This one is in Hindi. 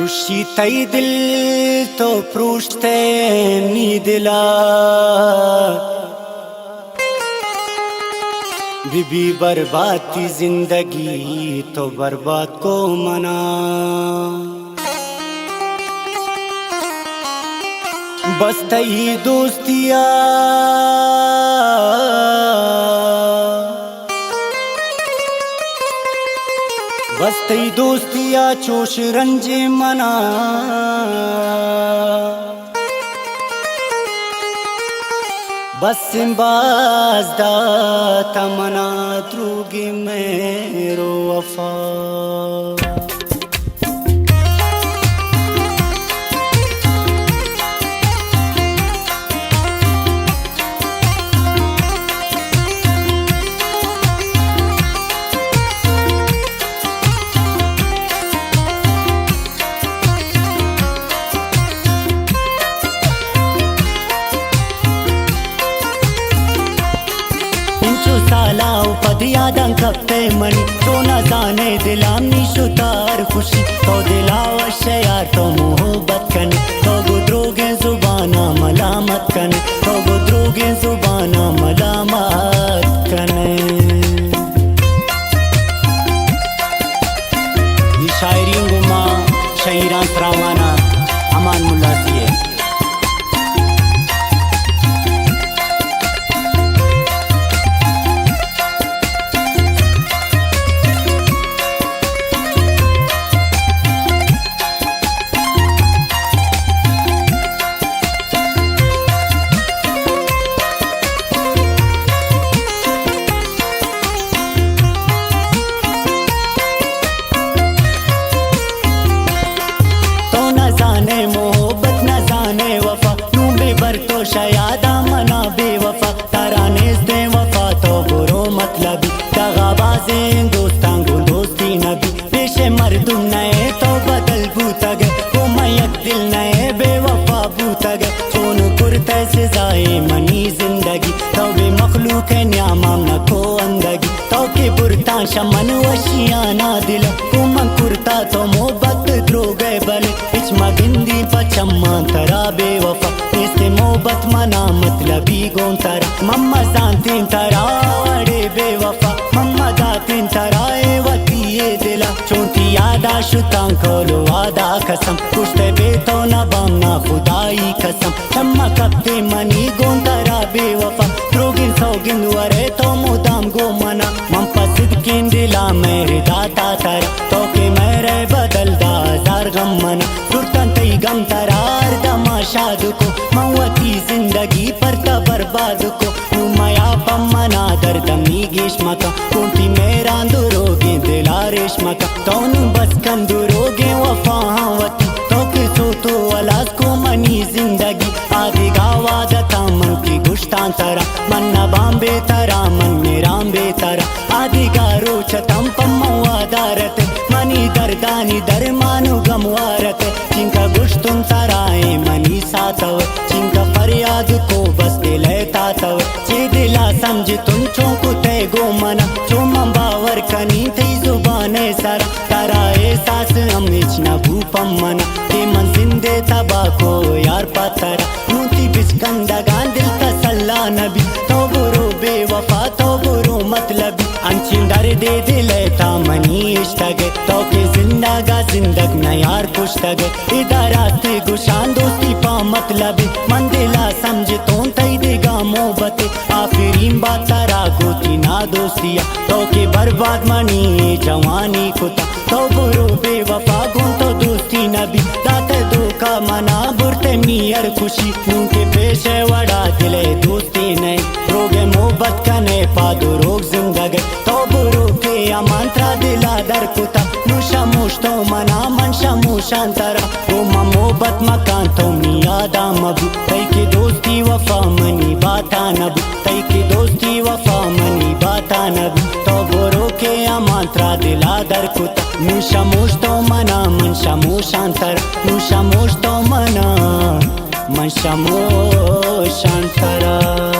Kushitay dil to prushte ni dila बीबी बर्बाद की जिंदगी तो बर्बाद को मना बस तई दोस्तिया बस तई दोस्तिया चोश रंजे मना बस सिंबाज़दा तमना द्रूगी मेरो वफा साला उपद यादं कपते मनी तो न जाने दिलामी शुतार खुशी तो दिलावा शयार तो मोहब्बत कने तो गुद्रोगे जुबाना मलामत कने तो गुद्रोगे जुबाना मलामत कने। ये शायरी गुमा शहीरान सरावाना अमान मुल्ला सिए मोहब्बत न जाने वफा नू बेबर तो शयादा मना बेवफा तराने दे वफा तो बुरो मतलबी दगाबाजे दोस्तां गो दोस्ती नबी पेशे मर्दुम नए तो बदल बूतग वो मयक दिल नए बेवफा बूतग सोन कुर्ते से जाए मनी जिंदगी तो बे मखलूक न्यामाम न को अंदगी तो के बुरता शमन वशियाना दिल कुमन कुर्ता तो मोहब्बत द्रो गए बल मगिंदी पचम्मा तरा बेवफा इससे मोहब्बत मना मतलबी गों तरा मम्मा जानतीन तरा अड़े बेवफा मम्मा जातीन तरा ए वती ये दिला चोटी यादा शुतां कोलो वादा कसम कुश्ते बेतो न बामना खुदाई कसम चम्मा कपते मनी गों तरा बेवफा द्रोगिन सौगिन वरे तो मुदाम गो मना मम्पा सिद्किन दिला मेरे दाता तरा तो के मेरे बदल दा हजार गम मना गम तरार तमाशाद को मवती जिंदगी पर बर्बाद को नुमाया पमना दर्दमी गेश्मा का कोंटी मेरा दुरोगे दिला रेशमा का तोनु बस कंदुरोगे वफावती तो किसो तो अलास को मनी जिंदगी आदि गावाद तामन की गुश्तान तरा मन्ना बांबे तरा मन मेरांबे तरा आदि गारो चतम पम्मवा दारत मनी दर्दानी दरमानु गमवारत चिंका गुश्तुन तराए मनी सातव चिंका फरियाद को बस दिले तातव चे दिला समझ तुम चौंकु ते गो मना चोमम बावर कनी थे जुबाने सारा तराए सास अमिच न भूपम मना ते मन जिंदे तबा को यार पातरा नूती बिस्कंदा गान दिल तसल्ला नबी तो बुरो बेवफा तो बुरो मतलबी अंचिन डर दे दिले ता मनी इश्तगे तो के जिंदगा जिंदग न यार पुश्तगे इदाराते गुशान दोस्ती पा मतलबी मन दिला समझ तो तई देगा मोहब्बत आखिरीन बात तारा गोती ना दोस्तिया तो के बर्बाद मनी जवानी कुता तो बुरो बेवफा गुन तो दोस्ती नबी दाते दो का मना बुरते मियर खुशी नूके पेशे वड़ा दिले दोस्ती नहीं रोगे मोहब्बत कने पादो रोग जिंदगी तो बुरो के अमंत्रा दिला दर कुता नुशा मुश तो मना मन शांतरा वो मोहब्बत मकान तो मियादा मबू तई की दोस्ती वफा मनी बाता नबू तई की दोस्ती वफा मनी बाता नबू तो बुरो के अमंत्रा दिला दर कुता नुशा मुश तो मना मन शांतरा नुशा मुश तो मना मन शांतरा।